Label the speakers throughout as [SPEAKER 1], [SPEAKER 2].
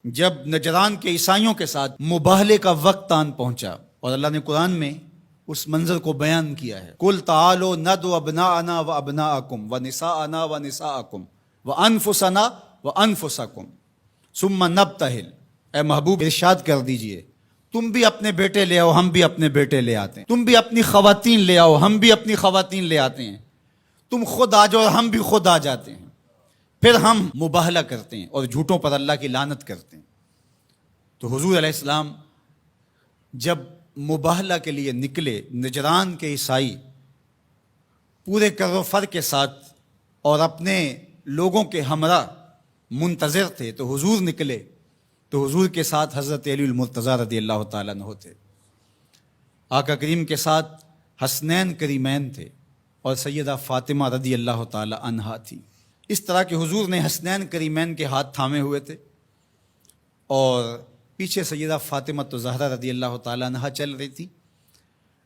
[SPEAKER 1] جب نجران کے عیسائیوں کے ساتھ مباہلے کا وقت آن پہنچا، اور اللہ نے قرآن میں اس منظر کو بیان کیا ہے، قُلْ تَعَالُوا نَدْعُ أَبْنَاءَنَا وَأَبْنَاءَكُمْ وَنِسَاءَنَا وَنِسَاءَكُمْ وَأَنفُسَنَا وَأَنفُسَكُمْ ثُمَّ نَبْتَهِلْ۔ اے محبوب ارشاد کر دیجئے، تم بھی اپنے بیٹے لے آؤ، ہم بھی اپنے بیٹے لے آتے ہیں، تم بھی اپنی خواتین لے آؤ، ہم بھی اپنی خواتین لے آتے ہیں، تم خود آ جاؤ اور ہم بھی خود آ جاتے ہیں، پھر ہم مباہلہ کرتے ہیں اور جھوٹوں پر اللہ کی لعنت کرتے ہیں۔ تو حضور علیہ السلام جب مباہلہ کے لیے نکلے، نجران کے عیسائی پورے کر و فر کے ساتھ اور اپنے لوگوں کے ہمراہ منتظر تھے، تو حضور نکلے تو حضور کے ساتھ حضرت علی المرتضیٰ رضی اللہ تعالیٰ عنہ تھے، آقا کریم کے ساتھ حسنین کریمین تھے اور سیدہ فاطمہ رضی اللہ تعالیٰ عنہا تھی۔ اس طرح کہ حضور نے حسنین کریمین کے ہاتھ تھامے ہوئے تھے اور پیچھے سیدہ فاطمہ تو زہرا رضی اللہ تعالیٰ عنہا چل رہی تھی،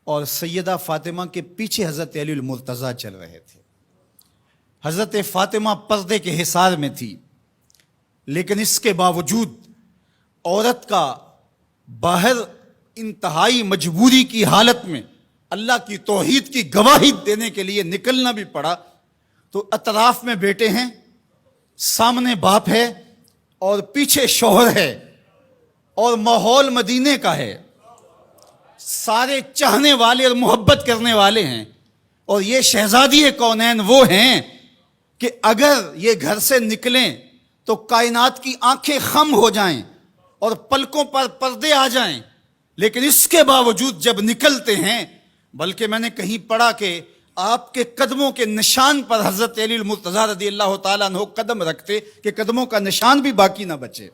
[SPEAKER 1] اور سیدہ فاطمہ کے پیچھے حضرت علی المرتضیٰ چل رہے تھے۔ حضرت فاطمہ پردے کے حصار میں تھی، لیکن اس کے باوجود عورت کا باہر انتہائی مجبوری کی حالت میں اللہ کی توحید کی گواہی دینے کے لیے نکلنا بھی پڑا۔ تو اطراف میں بیٹے ہیں، سامنے باپ ہے اور پیچھے شوہر ہے، اور ماحول مدینے کا ہے، سارے چاہنے والے اور محبت کرنے والے ہیں، اور یہ شہزادی کونین وہ ہیں کہ اگر یہ گھر سے نکلیں تو کائنات کی آنکھیں خم ہو جائیں اور پلکوں پر پردے آ جائیں، لیکن اس کے باوجود جب نکلتے ہیں، بلکہ میں نے کہیں پڑھا کہ آپ کے قدموں کے نشان پر حضرت علی المرتضیٰ رضی اللہ تعالیٰ عنہ قدم رکھتے کہ قدموں کا نشان بھی باقی نہ بچے۔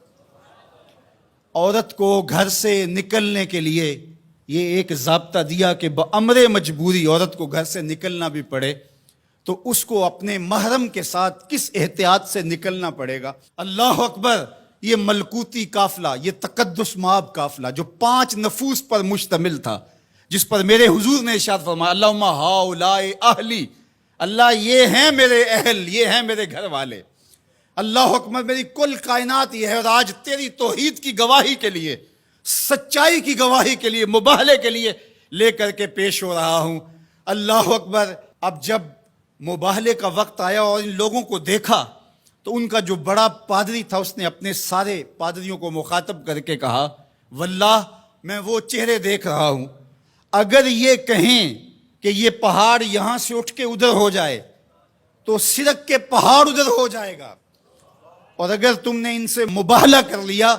[SPEAKER 1] عورت کو گھر سے نکلنے کے لیے یہ ایک ضابطہ دیا کہ بامر مجبوری عورت کو گھر سے نکلنا بھی پڑے تو اس کو اپنے محرم کے ساتھ کس احتیاط سے نکلنا پڑے گا۔ اللہ اکبر! یہ ملکوتی قافلہ، یہ تقدس مآب قافلہ جو 5 نفوس پر مشتمل تھا، جس پر میرے حضور نے ارشاد فرمایا اللہم ہؤلاء اہلی، اللہ یہ ہیں میرے اہل، یہ ہیں میرے گھر والے۔ اللہ اکبر! میری کل کائنات یہ ہے، اور آج تیری توحید کی گواہی کے لیے، سچائی کی گواہی کے لیے، مباہلے کے لیے لے کر کے پیش ہو رہا ہوں۔ اللہ اکبر! اب جب مباہلے کا وقت آیا اور ان لوگوں کو دیکھا تو ان کا جو بڑا پادری تھا اس نے اپنے سارے پادریوں کو مخاطب کر کے کہا واللہ میں وہ چہرے دیکھ رہا ہوں، اگر یہ کہیں کہ یہ پہاڑ یہاں سے اٹھ کے ادھر ہو جائے تو سرک کے پہاڑ ادھر ہو جائے گا، اور اگر تم نے ان سے مباہلہ کر لیا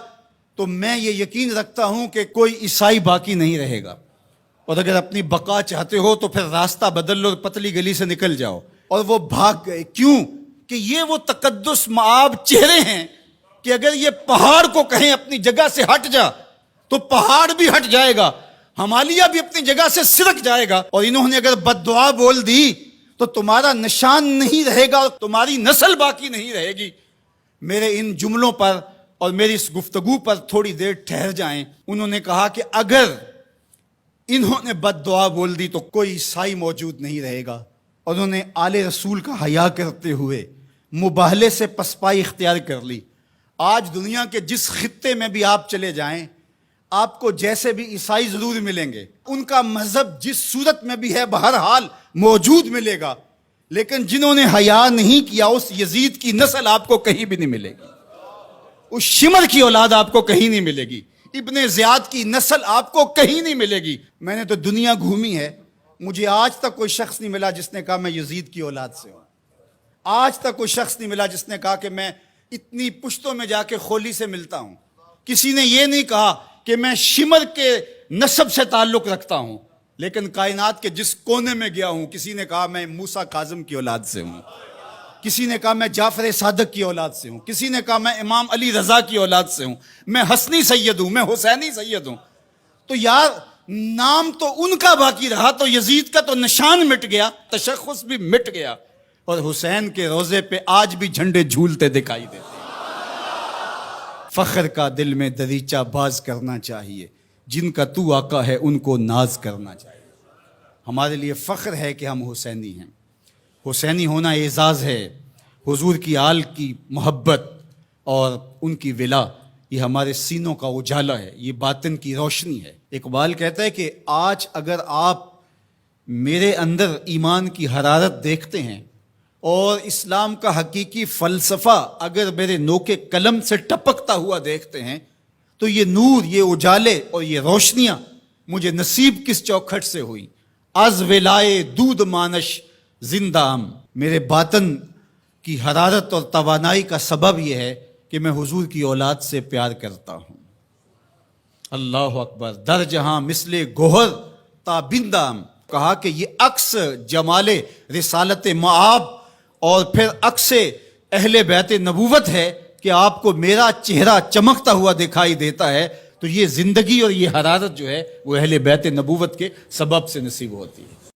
[SPEAKER 1] تو میں یہ یقین رکھتا ہوں کہ کوئی عیسائی باقی نہیں رہے گا، اور اگر اپنی بقا چاہتے ہو تو پھر راستہ بدل لو، پتلی گلی سے نکل جاؤ۔ اور وہ بھاگ گئے، کیوں کہ یہ وہ تقدس مآب چہرے ہیں کہ اگر یہ پہاڑ کو کہیں اپنی جگہ سے ہٹ جا تو پہاڑ بھی ہٹ جائے گا، ہمالیہ بھی اپنی جگہ سے سرک جائے گا، اور انہوں نے اگر بد دعا بول دی تو تمہارا نشان نہیں رہے گا اور تمہاری نسل باقی نہیں رہے گی۔ میرے ان جملوں پر اور میری اس گفتگو پر تھوڑی دیر ٹھہر جائیں۔ انہوں نے کہا کہ اگر انہوں نے بد دعا بول دی تو کوئی عیسائی موجود نہیں رہے گا، اور انہوں نے آل رسول کا حیا کرتے ہوئے مباہلے سے پسپائی اختیار کر لی۔ آج دنیا کے جس خطے میں بھی آپ چلے جائیں، آپ کو جیسے بھی عیسائی ضرور ملیں گے، ان کا مذہب جس صورت میں بھی ہے بہرحال موجود ملے گا، لیکن جنہوں نے حیا نہیں کیا اس یزید کی نسل آپ کو کہیں بھی نہیں ملے گی، اس شمر کی اولاد آپ کو کہیں نہیں ملے گی، ابن زیاد کی نسل آپ کو کہیں نہیں ملے گی۔ میں نے تو دنیا گھومی ہے، مجھے آج تک کوئی شخص نہیں ملا جس نے کہا میں یزید کی اولاد سے ہوں، آج تک کوئی شخص نہیں ملا جس نے کہا کہ میں اتنی پشتوں میں جا کے خولی سے ملتا ہوں، کسی نے یہ نہیں کہا کہ میں شمر کے نسب سے تعلق رکھتا ہوں، لیکن کائنات کے جس کونے میں گیا ہوں کسی نے کہا میں موسیٰ کاظم کی اولاد سے ہوں، کسی نے کہا میں جعفر صادق کی اولاد سے ہوں، کسی نے کہا میں امام علی رضا کی اولاد سے ہوں، میں حسنی سید ہوں، میں حسینی سید ہوں۔ تو یار نام تو ان کا باقی رہا، تو یزید کا تو نشان مٹ گیا، تشخص بھی مٹ گیا، اور حسین کے روزے پہ آج بھی جھنڈے جھولتے دکھائی دیتے ہیں۔ فخر کا دل میں دریچہ باز کرنا چاہیے، جن کا تو آقا ہے ان کو ناز کرنا چاہیے۔ ہمارے لیے فخر ہے کہ ہم حسینی ہیں، حسینی ہونا اعزاز ہے، حضور کی آل کی محبت اور ان کی ولا یہ ہمارے سینوں کا اجالا ہے، یہ باطن کی روشنی ہے۔ اقبال کہتا ہے کہ آج اگر آپ میرے اندر ایمان کی حرارت دیکھتے ہیں اور اسلام کا حقیقی فلسفہ اگر میرے نوک قلم سے ٹپکتا ہوا دیکھتے ہیں تو یہ نور، یہ اجالے اور یہ روشنیاں مجھے نصیب کس چوکھٹ سے ہوئی؟ از ولائے دودھ مانش زندہم، میرے باطن کی حرارت اور توانائی کا سبب یہ ہے کہ میں حضور کی اولاد سے پیار کرتا ہوں۔ اللہ اکبر، در جہاں مثل گوہر تابندام، کہا کہ یہ عکس جمال رسالت معاب اور پھر عکس اہل بیت نبوت ہے کہ آپ کو میرا چہرہ چمکتا ہوا دکھائی دیتا ہے، تو یہ زندگی اور یہ حرارت جو ہے وہ اہل بیت نبوت کے سبب سے نصیب ہوتی ہے۔